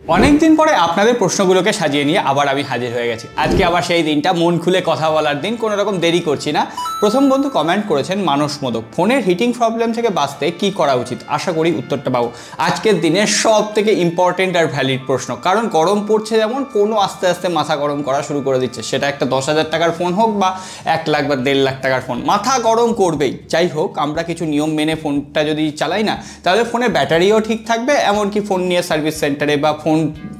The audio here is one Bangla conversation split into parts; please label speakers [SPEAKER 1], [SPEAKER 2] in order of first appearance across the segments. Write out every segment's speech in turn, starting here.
[SPEAKER 1] অনেক দিন পরে আপনাদের প্রশ্নগুলোকে সাজিয়ে নিয়ে আবার আমি হাজির হয়ে গেছি। আজকে আবার সেই দিনটা, মন খুলে কথা বলার দিন, কোনো রকম দেরি করছি না। প্রথম বন্ধু কমেন্ট করেছেন মানস মোদক, ফোনের হিটিং প্রবলেম থেকে বাঁচতে কি করা উচিত? আশা করি উত্তরটা পাবো। আজকের দিনের সব থেকে ইম্পর্টেন্ট আর ভ্যালিড প্রশ্ন, কারণ গরম পড়ছে যেমন, ফোনও আস্তে আস্তে মাথা গরম করা শুরু করে দিচ্ছে। সেটা একটা 10,000 টাকার ফোন হোক বা 1 লাখ বা 1.5 লাখ টাকার ফোন, মাথা গরম করবেই। যাই হোক, আমরা কিছু নিয়ম মেনে ফোনটা যদি চালাই না, তাহলে ফোনের ব্যাটারিও ঠিক থাকবে, এমনকি ফোন নিয়ে সার্ভিস সেন্টারে বা ফোন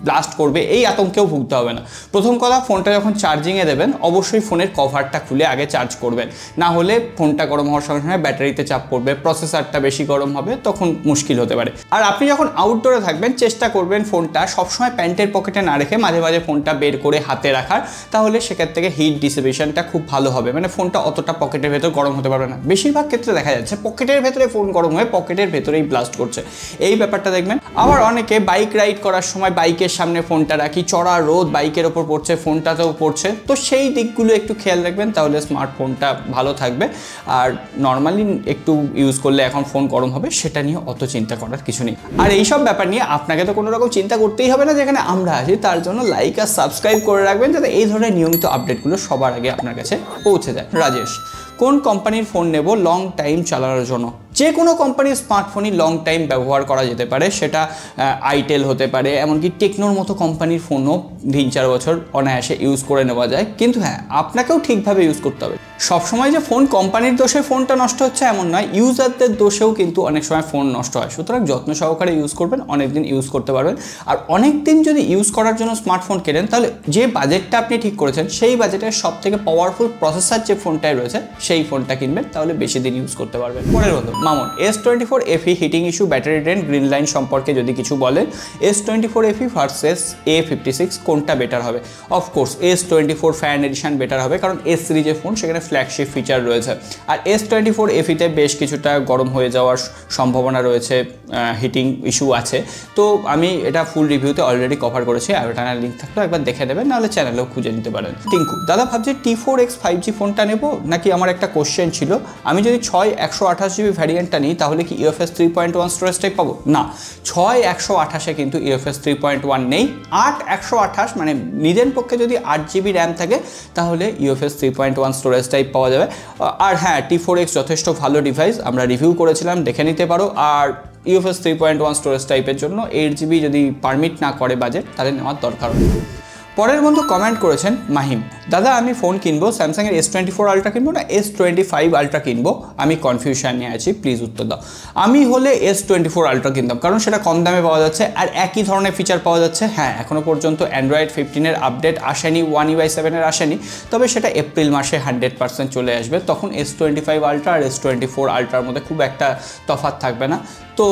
[SPEAKER 1] ব্লাস্ট করবে এই আতঙ্কেও ভুগতে হবে না। প্রথম কথা, ফোনটা যখন চার্জিংয়ে দেবেন অবশ্যই ফোনের কভারটা খুলে আগে চার্জ করবেন, না হলে ফোনটা গরম হওয়ার সঙ্গে সঙ্গে ব্যাটারিতে চাপ পড়বে, প্রসেসরটা বেশি গরম হবে, তখন মুশকিল হতে পারে। আর আপনি যখন আউটডোরে থাকবেন চেষ্টা করবেন ফোনটা সবসময় প্যান্টের পকেটে না রেখে মাঝে মাঝে ফোনটা বের করে হাতে রাখার, তাহলে সেক্ষেত্রে থেকে হিট ডিসিপেশনটা খুব ভালো হবে। মানে ফোনটা অতটা পকেটের ভেতর গরম হতে পারবে না। বেশিরভাগ ক্ষেত্রে দেখা যাচ্ছে পকেটের ভেতরে ফোন গরম হয়ে পকেটের ভেতরেই ব্লাস্ট করছে, এই ব্যাপারটা দেখবেন। আবার অনেকে বাইক রাইড করার সময় বাইকের সামনে ফোনটা রাখি, চড়া রোদ বাইকের ওপর পড়ছে, ফোনটাতেও পড়ছে, তো সেই দিকগুলো একটু খেয়াল রাখবেন, তাহলে স্মার্টফোনটা ভালো থাকবে। আর নর্মালি একটু ইউজ করলে এখন ফোন গরম হবে, সেটা নিয়ে অত চিন্তা করার কিছু নেই। আর এইসব ব্যাপার নিয়ে আপনাকে তো কোনো রকম চিন্তা করতেই হবে না, যেখানে আমরা আছি। তার জন্য লাইক আর সাবস্ক্রাইব করে রাখবেন, যাতে এই ধরনের নিয়মিত আপডেটগুলো সবার আগে আপনার কাছে পৌঁছে যায়। রাজেশ, কোন কোম্পানির ফোন নেব লং টাইম চালানোর জন্য? যে কোনো কোম্পানির স্মার্টফোনই লং টাইম ব্যবহার করা যেতে পারে, সেটা আইটেল হতে পারে, এমনকি টেকনোর মতো কোম্পানির ফোনও 3-4 বছর অনায়াসে ইউজ করে নেওয়া যায়। কিন্তু হ্যাঁ, আপনাকেও ঠিকভাবে ইউজ করতে হবে। সবসময় যে ফোন কোম্পানির দোষে ফোনটা নষ্ট হচ্ছে এমন নয়, ইউজারদের দোষেও কিন্তু অনেক সময় ফোন নষ্ট হয়। সুতরাং যত্ন সহকারে ইউজ করবেন, অনেক দিন ইউজ করতে পারবেন। আর অনেক দিন যদি ইউজ করার জন্য স্মার্টফোন কেনেন, তাহলে যে বাজেটটা আপনি ঠিক করেছেন সেই বাজেটের সব থেকে পাওয়ারফুল প্রসেসর যে ফোনটাই রয়েছে সেই ফোনটা কিনবেন, তাহলে বেশি দিন ইউজ করতে পারবেন। পরের বন্ধু মামুন, S24 FE heating issue, battery drain, green line সম্পর্কে যদি কিছু বলেন। S24 FE ভার্সেস A56 কোনটা বেটার হবে? Of course S24 fan addition better হবে, কারণ S সিরিজের ফোন, সেখানে ফ্ল্যাগশিপ ফিচার রয়েছে। আর S24 FE-তে বেশ কিছুটা গরম হয়ে যাওয়ার সম্ভাবনা রয়েছে, হিটিং ইস্যু আছে। তো আমি এটা ফুল রিভিউতে অলরেডি কভার করেছি, আইবাটানের লিঙ্ক থাকলে একবার দেখে নেবেন, নাহলে চ্যানেলেও খুঁজে নিতে পারেন। টিঙ্কু, দাদা ভাবছি T4X 5G ফোনটা নেব নাকি? আমার একটা কোশ্চেন ছিল, আমি যদি 6/128GB ভ্যারিয়েন্টটা নিই তাহলে কি UFS 3.1 স্টোরেজ টাইপ পাবো? না, 6/128-এ কিন্তু UFS 3.1 নেই। 8/128 মানে নিজের পক্ষে যদি 8GB র্যাম থাকে তাহলে UFS 3.1 স্টোরেজ টাইপ পাওয়া যাবে। আর হ্যাঁ, T4X যথেষ্ট ভালো ডিভাইস, আমরা রিভিউ করেছিলাম, দেখে নিতে পারো। আর UFS 3.1 স্টোরেজ টাইপের জন্য 8GB যদি পারমিট না করে বাজেট, তাহলে নেওয়ার দরকার নেই। পরের বন্ধু কমেন্ট করেছেন মাহিম, দাদা আমি ফোন কিনবো, স্যামসাংয়ের S24 আলট্রা কিনবো না S25 আলট্রা কিনবো? আমি কনফিউশন নিয়ে আছি, প্লিজ উত্তর দাও। আমি হলে S24 আলট্রা কিনতাম, কারণ সেটা কম দামে পাওয়া যাচ্ছে আর একই ধরনের ফিচার পাওয়া যাচ্ছে। হ্যাঁ, এখনও পর্যন্ত অ্যান্ড্রয়েড 15-এর আপডেট আসেনি, One UI 7-এর আসেনি, তবে সেটা এপ্রিল মাসে 100% চলে আসবে। তখন S25 আলট্রা আর S24 আলট্রার মধ্যে খুব একটা তফাৎ থাকবে না। তো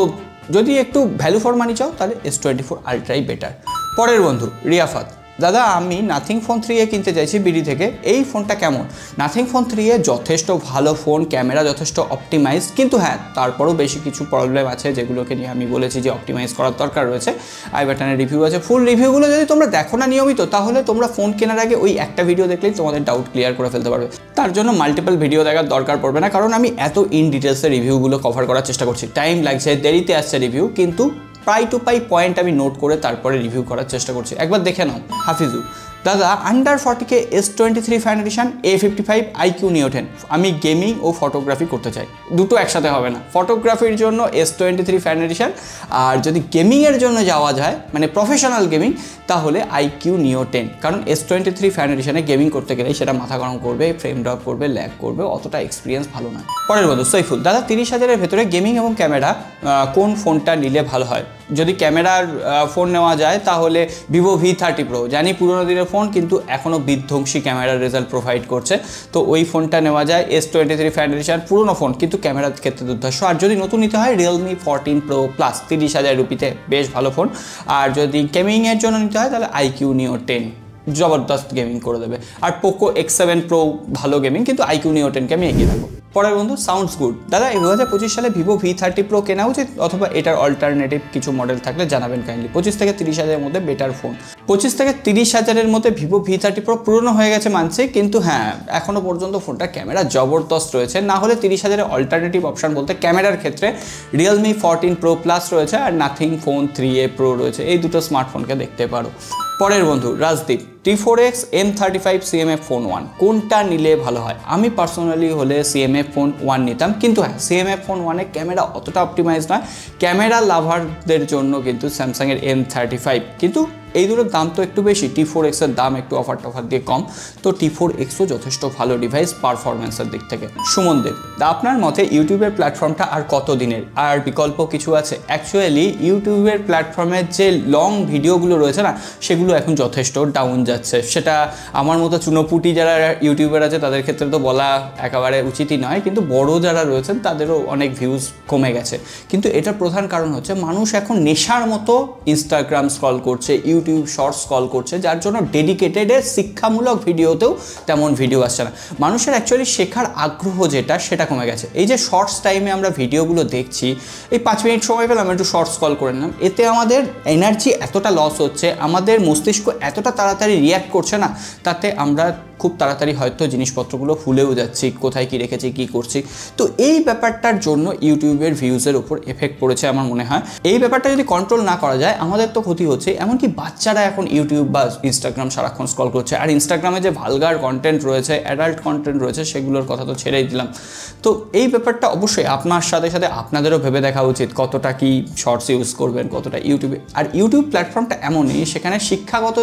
[SPEAKER 1] যদি একটু ভ্যালু ফর মানি চাও, তাহলে S24 আলট্রাই বেটার। পরের বন্ধু রিয়াফাত, দাদা আমি নাথিং ফোন 3A কিনতে চাইছি বিডি থেকে, এই ফোনটা কেমন? নাথিং ফোন 3A যথেষ্ট ভালো ফোন, ক্যামেরা যথেষ্ট অপটিমাইজ, কিন্তু হ্যাঁ তারপরও বেশি কিছু প্রবলেম আছে যেগুলোকে নিয়ে আমি বলেছি যে অপটিমাইজ করার দরকার রয়েছে। আইবাটানের রিভিউ আছে, ফুল রিভিউগুলো যদি তোমরা দেখো না নিয়মিত, তাহলে তোমরা ফোন কেনার আগে ওই একটা ভিডিও দেখলেই তোমাদের ডাউট ক্লিয়ার করে ফেলতে পারবে। তার জন্য মাল্টিপল ভিডিও দেখার দরকার পড়বে না, কারণ আমি এত ইন ডিটেলসে রিভিউগুলো কভার করার চেষ্টা করছি। টাইম লাগছে, দেরিতে আসছে রিভিউ, কিন্তু প্রায় টু প্রায় পয়েন্ট আমি নোট করে তারপরে রিভিউ করার চেষ্টা করছি, একবার দেখে নাও। হাফিজু, দাদা under 40K S23 fan addition, A55 IQ Neo 10, আমি গেমিং ও ফটোগ্রাফি করতে চাই। দুটো একসাথে হবে না, ফটোগ্রাফির জন্য S23 ফ্যান এডিশন, আর যদি গেমিংয়ের জন্য যাওয়া যায় মানে প্রফেশনাল গেমিং, তাহলে IQ Neo 10, কারণ S23 ফ্যান এডিশনে গেমিং করতে গেলেই সেটা মাথা গরম করবে, ফ্রেম ড্রপ করবে, ল্যাগ করবে, অতটা এক্সপিরিয়েন্স ভালো না। পরের বন্ধু সৈফুল, দাদা 30,000-এর ভেতরে গেমিং এবং ক্যামেরা কোন ফোনটা নিলে ভালো হয়? যদি ক্যামেরার ফোন নেওয়া যায় তাহলে Vivo V30 Pro, জানি পুরোনো দিনের ফোন, কিন্তু এখনও বিধ্বংসী ক্যামেরার রেজাল্ট প্রোভাইড করছে, তো ওই ফোনটা নেওয়া যায়। S23 ফ্যান এডিশন পুরোনো ফোন, কিন্তু ক্যামেরার ক্ষেত্রে দুর্ধর্ষ। আর যদি নতুন নিতে হয় Realme 14 Pro Plus, 30,000 রুপিতে বেশ ভালো ফোন। আর যদি গেমিংয়ের জন্য নিতে হয় তাহলে IQ Neo 10 জবরদস্ত গেমিং করে দেবে। আর Poco X7 Pro ভালো গেমিং, কিন্তু IQ Neo 10কে আমি এগিয়ে রাখবো। পরের বন্ধু সাউন্ডস গুড। দাদা এই 2025 সালে ভিভো V30 Pro কেনা উচিত অথবা এটার অল্টারনেটিভ কিছু মডেল থাকলে জানাবেন কাইন্ডলি। 25 থেকে 30 হাজারের মধ্যে বেটার ফোন। 25 থেকে 30 হাজারের মধ্যে ভিভো V30 Pro পুরনো হয়ে গেছে মানছি, কিন্তু হ্যাঁ এখনো পর্যন্ত ফোনটা ক্যামেরা জবরদস্ত রয়েছে। না হলে 30 হাজারের অল্টারনেটিভ অপশন বলতে ক্যামেরার ক্ষেত্রে Realme 14 Pro Plus রয়েছে আর Nothing Phone 3a Pro রয়েছে, এই দুটো স্মার্টফোনকে দেখতে পারো। পরের বন্ধু Rajdeep, T4X M35 CMF Phone 1 কোনটা নিলে ভালো হয়? আমি পার্সোনালি হলে CMF Phone 1 নিতাম, কিন্তু হ্যাঁ CMF Phone 1 এর ক্যামেরা অতটা অপটিমাইজ নয়। ক্যামেরা লাভারদের জন্য কিন্তু স্যামসাংয়ের M35, কিন্তু এই দুটোর দাম তো একটু বেশি। T4X এর দাম একটু অফার দিয়ে কম, তো T4Xও যথেষ্ট ভালো ডিভাইস পারফরমেন্সের দিক থেকে। সুমন দেব, আপনার মতে ইউটিউবের প্ল্যাটফর্মটা আর কত দিনের, আর বিকল্প কিছু আছে? অ্যাকচুয়ালি ইউটিউবের প্ল্যাটফর্মের যে লং ভিডিওগুলো রয়েছে না, সেগুলো এখন যথেষ্ট ডাউন যাচ্ছে। সেটা আমার মতো চুনোপুটি যারা ইউটিউবার আছে তাদের ক্ষেত্রে তো বলা একেবারে উচিতই নয়, কিন্তু বড় যারা রয়েছেন তাদেরও অনেক ভিউজ কমে গেছে। কিন্তু এটার প্রধান কারণ হচ্ছে মানুষ এখন নেশার মতো ইনস্টাগ্রাম স্ক্রল করছে, ইউটিউব শর্টস স্ক্রল করছে, যার জন্য ডেডিকেটেড শিক্ষামূলক ভিডিওতেও তেমন ভিডিও আসছে না। মানুষের অ্যাকচুয়ালি শেখার আগ্রহ সেটা কমে গেছে। এই যে শর্টস টাইমে আমরা ভিডিওগুলো দেখছি, এই 5 মিনিট সময় পেলাম একটু শর্টস স্ক্রল করে নিলাম, এতে আমাদের এনার্জি এতটা লস হচ্ছে, আমাদের মস্তিষ্ক এতটা তাড়াতাড়ি রিয়্যাক্ট করছে না, তাতে আমরা খুব তাড়াতাড়ি হয়তো জিনিসপত্রগুলো ভুলেও যাচ্ছি, কোথায় কী রেখেছি কী করছি। তো এই ব্যাপারটার জন্য ইউটিউবের ভিউজের উপর এফেক্ট পড়েছে আমার মনে হয়। এই ব্যাপারটা যদি কন্ট্রোল না করা যায় আমাদের তো ক্ষতি হচ্ছে। এমনকি বাচ্চারা এখন ইউটিউব বা ইনস্টাগ্রাম সারাক্ষণ স্ক্রল করছে, আর ইনস্টাগ্রামে যে ভালগার কন্টেন্ট রয়েছে, অ্যাডাল্ট কন্টেন্ট রয়েছে, সেগুলোর কথা তো ছেড়েই দিলাম। তো এই ব্যাপারটা অবশ্যই আপনার সাথে সাথে আপনাদেরও ভেবে দেখা উচিত কতটা কি শর্টস ইউজ করবেন, কতটা ইউটিউবে। আর ইউটিউব প্ল্যাটফর্মটা এমনই, সেখানে শিক্ষাগত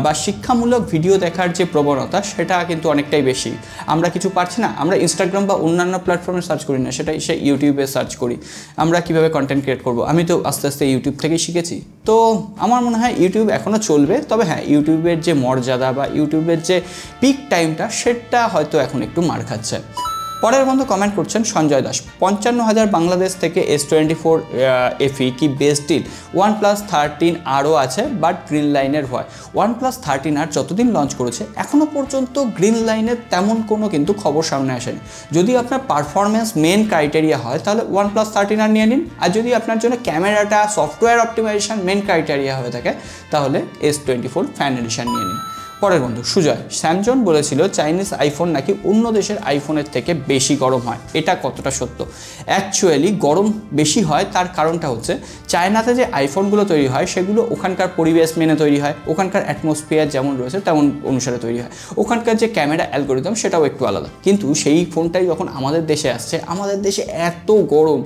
[SPEAKER 1] বা শিক্ষামূলক ভিডিও দেখার যে প্রবণতা সেটা কিন্তু অনেকটাই বেশি। আমরা কিছু পারছি না, আমরা ইনস্টাগ্রাম বা অন্যান্য প্ল্যাটফর্মে সার্চ করি না, সেটাই সে ইউটিউবে সার্চ করি। আমরা কিভাবে কন্টেন্ট ক্রিয়েট করব, আমি তো আস্তে আস্তে ইউটিউব থেকেই শিখেছি। তো আমার মনে হয় ইউটিউব এখনও চলবে, তবে হ্যাঁ ইউটিউবের যে মর্যাদা বা ইউটিউবের যে পিক টাইমটা সেটা হয়তো এখন একটু মার খাচ্ছে। পরের বন্ধু কমেন্ট করছেন সঞ্জয় দাস, 55,000 বাংলাদেশ থেকে S24 FE কি বেস্ট ডিল? OnePlus 13 আরও আছে বাট গ্রিন লাইনের ভয়। OnePlus 13R যতদিন লঞ্চ করেছে এখনও পর্যন্ত গ্রিন লাইনের তেমন কোনো কিন্তু খবর সামনে আসেনি। যদি আপনার পারফরমেন্স মেন ক্রাইটেরিয়া হয় তাহলে OnePlus 13R নিয়ে নিন, আর যদি আপনার জন্য ক্যামেরাটা সফটওয়্যার অপটিমাইজেশন মেন ক্রাইটেরিয়া হয়ে থাকে তাহলে S24 ফ্যান এডিশন নিয়ে নিন। পরের বন্ধু সুজয়, স্যামসং বলেছিল চাইনিজ আইফোন নাকি অন্য দেশের আইফোনের থেকে বেশি গরম হয়, এটা কতটা সত্য? অ্যাকচুয়ালি গরম বেশি হয় তার কারণটা হচ্ছে চায়নাতে যে আইফোনগুলো তৈরি হয় সেগুলো ওখানকার পরিবেশ মেনে তৈরি হয়, ওখানকার অ্যাটমসফিয়ার যেমন রয়েছে তেমন অনুসারে তৈরি হয়, ওখানকার যে ক্যামেরা অ্যালগোরিদম সেটাও একটু আলাদা। কিন্তু সেই ফোনটাই যখন আমাদের দেশে আসছে, আমাদের দেশে এত গরম,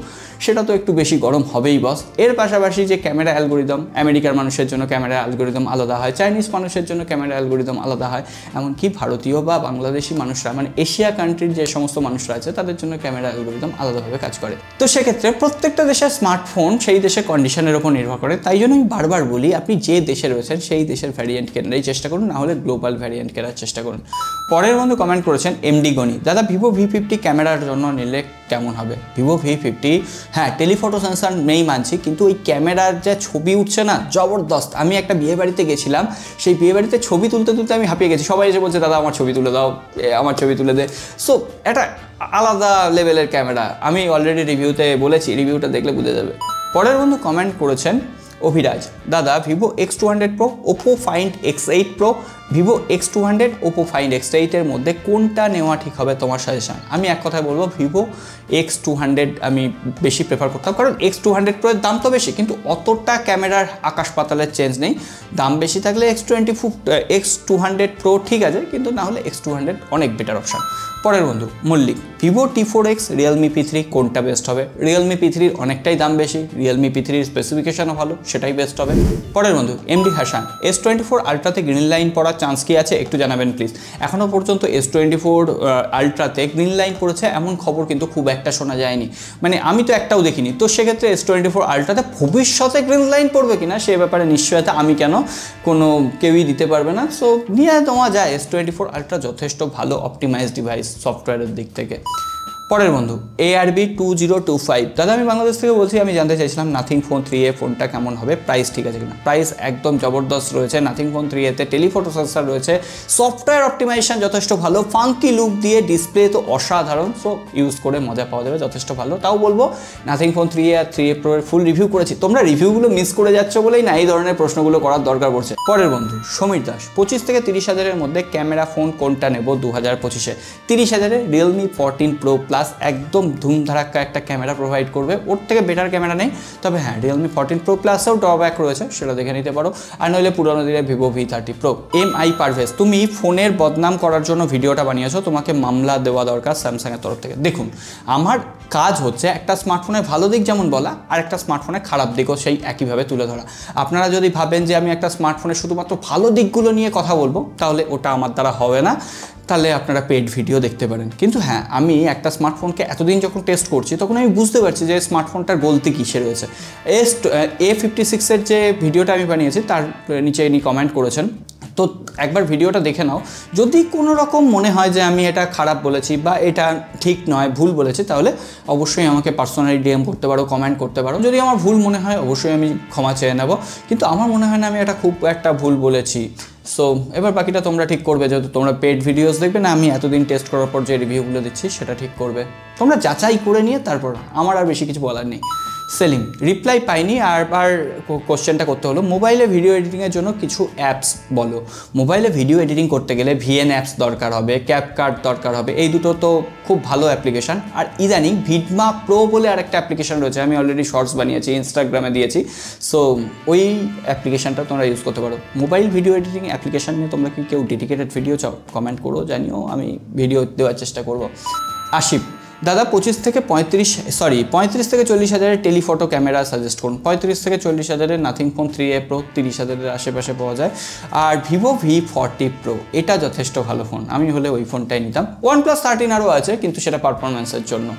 [SPEAKER 1] সেটা তো একটু বেশি গরম হবেই বস। এর পাশাপাশি যে ক্যামেরা অ্যালগোরিদম, আমেরিকার মানুষের জন্য ক্যামেরা অ্যালগোরিদম আলাদা হয়, চাইনিজ মানুষের জন্য ক্যামেরা অ্যালগোরিদম আলাদা হয়, এমনকি ভারতীয় বা বাংলাদেশি মানুষরা মানে এশিয়া কান্ট্রির যে সমস্ত মানুষরা আছে তাদের জন্য ক্যামেরা অ্যালগোরিদম আলাদাভাবে কাজ করে। তো সেক্ষেত্রে প্রত্যেকটা দেশের স্মার্টফোন সেই দেশের কন্ডিশনের উপর নির্ভর করে। তাই জন্য আমি বারবার বলি আপনি যে দেশে রয়েছেন সেই দেশের ভ্যারিয়েন্ট কেনারই চেষ্টা করুন, না হলে গ্লোবাল ভ্যারিয়েন্ট কেনার চেষ্টা করুন। পরের বন্ধু কমেন্ট করেছেন এমডি গনি, দাদা ভিভো V50 ক্যামেরার জন্য নিলে কেমন হবে? ভিভো V50 হ্যাঁ টেলিফটো সেন্সার নেই মানছি, কিন্তু ওই ক্যামেরার যে ছবি উঠছে না জবরদস্ত। আমি একটা বিয়ে বাড়িতে গেছিলাম, সেই বিয়ে বাড়িতে ছবি তুলতে তুলতে আমি হাঁপিয়ে গেছি। সবাই এসে বলছে দাদা আমার ছবি তুলে দাও, আমার ছবি তুলে দে। সো এটা আলাদা লেভেলের ক্যামেরা, আমি অলরেডি রিভিউতে বলেছি, রিভিউটা দেখলে বুঝে যাবে। পরের বন্ধু কমেন্ট করেছেন অভিরাজ, দাদা Vivo X200 Pro, Oppo find X8 Pro, Vivo X200, Oppo find X8 এর মধ্যে কোনটা নেওয়া ঠিক হবে তোমার সাজেশন? আমি এক কথায় বলবো ভিভো X200 আমি বেশি প্রেফার করতাম, কারণ X200 Pro এর দাম তো বেশি কিন্তু অতটা ক্যামেরার আকাশ পাতালের চেঞ্জ নেই। দাম বেশি থাকলে X200 Pro ঠিক আছে, কিন্তু না হলে X200 অনেক বেটার অপশান। পরের বন্ধু Mallick, Vivo T4X, Realme P3 কোনটা বেস্ট হবে? রিয়েলমি P3-র অনেকটাই দাম বেশি, রিয়েলমি P3-র স্পেসিফিকেশনও ভালো, সেটাই বেস্ট হবে। পরের বন্ধু এমডি হাসান, S24 আলট্রাতে গ্রিন লাইন পড়ার চান্স কি আছে একটু জানাবেন প্লিজ। এখনও পর্যন্ত S24 আলট্রাতে গ্রিন লাইন পড়েছে এমন খবর কিন্তু খুব একটা শোনা যায়নি, মানে আমি তো একটাও দেখিনি। তো সেক্ষেত্রে S24 আলট্রাতে ভবিষ্যতে গ্রিন লাইন পড়বে কিনা সে ব্যাপারে নিশ্চয়তা আমি কেন কোনো কেউই দিতে পারবে না। সো নিয়ে দেওয়া যায়, S24 আলট্রা যথেষ্ট ভালো অপটিমাইজ ডিভাইস সফটওয়্যারের দিক থেকে। পরের বন্ধু ARB2025, দাদা আমি বাংলাদেশ থেকে বলছি, আমি জানতে চাইছিলাম নাথিং ফোন 3A ফোনটা কেমন হবে, প্রাইস ঠিক আছে কিনা। প্রাইস একদম জবরদস্ত রয়েছে। নাথিং ফোন 3A-তে টেলিফটো সেন্সর রয়েছে, সফটওয়্যার অপটিমাইজেশন যথেষ্ট ভালো, ফাঙ্কি লুক দিয়ে, ডিসপ্লে তো অসাধারণ। সো ইউজ করে মজা পাওয়া যাবে, যথেষ্ট ভালো। তাও বলবো নাথিং ফোন 3A আর 3A Pro এর ফুল রিভিউ করেছি, তোমরা রিভিউগুলো মিস করে যাচ্ছ বলেই না এই ধরনের প্রশ্নগুলো করার দরকার পড়ছে। পরের বন্ধু সমীর দাস, 25 থেকে 30 হাজারের মধ্যে ক্যামেরা ফোন কোনটা নেব 2025-এ? 30 হাজারে Realme 14 Pro Plus একদম ধুমধারাক্কা একটা ক্যামেরা প্রোভাইড করবে, ওর থেকে বেটার ক্যামেরা নেই। তবে হ্যাঁ, Realme 14 Pro Plus-এও ড্রব্যাক রয়েছে, সেটা দেখে নিতে পারো। আর নইলে পুরোনো দিনে Vivo V30 Pro। MI Parvez, তুমি ফোনের বদনাম করার জন্য ভিডিওটা বানিয়েছো, তোমাকে মামলা দেওয়া দরকার স্যামসাংয়ের তরফ থেকে। দেখুন, আমার কাজ হচ্ছে একটা স্মার্টফোনের ভালো দিক যেমন বলা, আর একটা স্মার্টফোনের খারাপ দিকও সেই একইভাবে তুলে ধরা। আপনারা যদি ভাবেন যে আমি একটা স্মার্টফোনের শুধুমাত্র ভালো দিকগুলো নিয়ে কথা বলবো, তাহলে ওটা আমার দ্বারা হবে না, তাহলে আপনারা পেড ভিডিও দেখতে পারেন। কিন্তু হ্যাঁ, আমি একটা স্মার্টফোনকে এতদিন যখন টেস্ট করছি, তখন আমি বুঝতে পারছি যে স্মার্টফোনটার গলতি কিসে রয়েছে। A56-এর যে ভিডিওটা আমি বানিয়েছি, তার নিচে ইনি কমেন্ট করেছেন, তো একবার ভিডিওটা দেখে নাও। যদি কোনো রকম মনে হয় যে আমি এটা খারাপ বলেছি বা এটা ঠিক নয়, ভুল বলেছি, তাহলে অবশ্যই আমাকে পার্সোনালি DM করতে পারো, কমেন্ট করতে পারো। যদি আমার ভুল মনে হয়, অবশ্যই আমি ক্ষমা চেয়ে নেব, কিন্তু আমার মনে হয় না আমি এটা খুব একটা ভুল বলেছি। সো এবার বাকিটা তোমরা ঠিক করবে, যেহেতু তোমরা পেড ভিডিওস দেখবে না, আমি এতদিন টেস্ট করার পর যে রিভিউগুলো দিচ্ছি সেটা ঠিক করবে। তোমরা যাচাই করে নিয়ে তারপর, আমার আর বেশি কিছু বলার নেই। সেলিং, রিপ্লাই পাইনি, আর কোশ্চেনটা করতে হলো, মোবাইলে ভিডিও এডিটিংয়ের জন্য কিছু অ্যাপস বলো। মোবাইলে ভিডিও এডিটিং করতে গেলে VN অ্যাপস দরকার হবে, ক্যাপকাট দরকার হবে, এই দুটো তো খুব ভালো অ্যাপ্লিকেশান। আর ইদানিং ভিডমা প্রো বলে আরেকটা অ্যাপ্লিকেশান রয়েছে, আমি অলরেডি শর্টস বানিয়েছি, ইনস্টাগ্রামে দিয়েছি। সো ওই অ্যাপ্লিকেশানটা তোমরা ইউজ করতে পারো। মোবাইল ভিডিও এডিটিং অ্যাপ্লিকেশান নিয়ে তোমরা কি কেউ ডেডিকেটেড ভিডিও চাও, কমেন্ট করো, জানিও, আমি ভিডিও দেওয়ার চেষ্টা করব। আশিফ, দাদা 35 থেকে 40 হাজারের টেলিফটো ক্যামেরা সাজেস্ট করুন। 35 থেকে 40 হাজারের নাথিং ফোন 3A Pro 30 হাজারের আশেপাশে পাওয়া যায়। আর Vivo V40 Pro, এটা যথেষ্ট ভালো ফোন, আমি হলে ওই ফোনটাই নিতাম। OnePlus 13 আরও আছে, কিন্তু সেটা পারফরমেন্সের জন্য।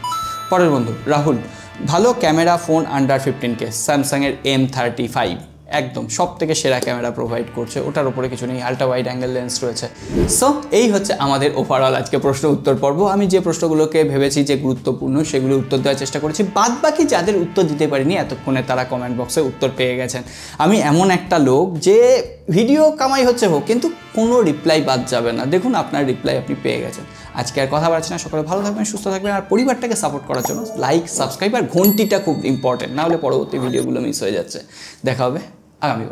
[SPEAKER 1] পরের বন্ধু রাহুল, ভালো ক্যামেরা ফোন আন্ডার 15K, স্যামসাংয়ের M35 একদম সব থেকে সেরা ক্যামেরা প্রোভাইড করছে, ওটার উপরে কিছু নেই, আল্ট্রা ওয়াইড অ্যাঙ্গেল লেন্স রয়েছে। সো এই হচ্ছে আমাদের ওভারঅল আজকে প্রশ্ন উত্তর পর্ব। আমি যে প্রশ্নগুলোকে ভেবেছি যে গুরুত্বপূর্ণ, সেগুলো উত্তর দেওয়ার চেষ্টা করেছি। বাদ বাকি যাদের উত্তর দিতে পারিনি এতক্ষণে, তারা কমেন্ট বক্সে উত্তর পেয়ে গেছেন। আমি এমন একটা লোক যে ভিডিও কামাই হচ্ছে হোক, কিন্তু কোনো রিপ্লাই বাদ যাবে না। দেখুন, আপনার রিপ্লাই আপনি পেয়ে গেছেন। আজকে আর কথা বাড়ছি না, সকলে ভালো থাকবেন, সুস্থ থাকবেন। আর পরিবারটাকে সাপোর্ট করার জন্য লাইক, সাবস্ক্রাইব আর ঘন্টিটা খুব ইম্পর্টেন্ট, নাহলে পরবর্তী ভিডিওগুলো মিস হয়ে যাচ্ছে। দেখা হবে আগামী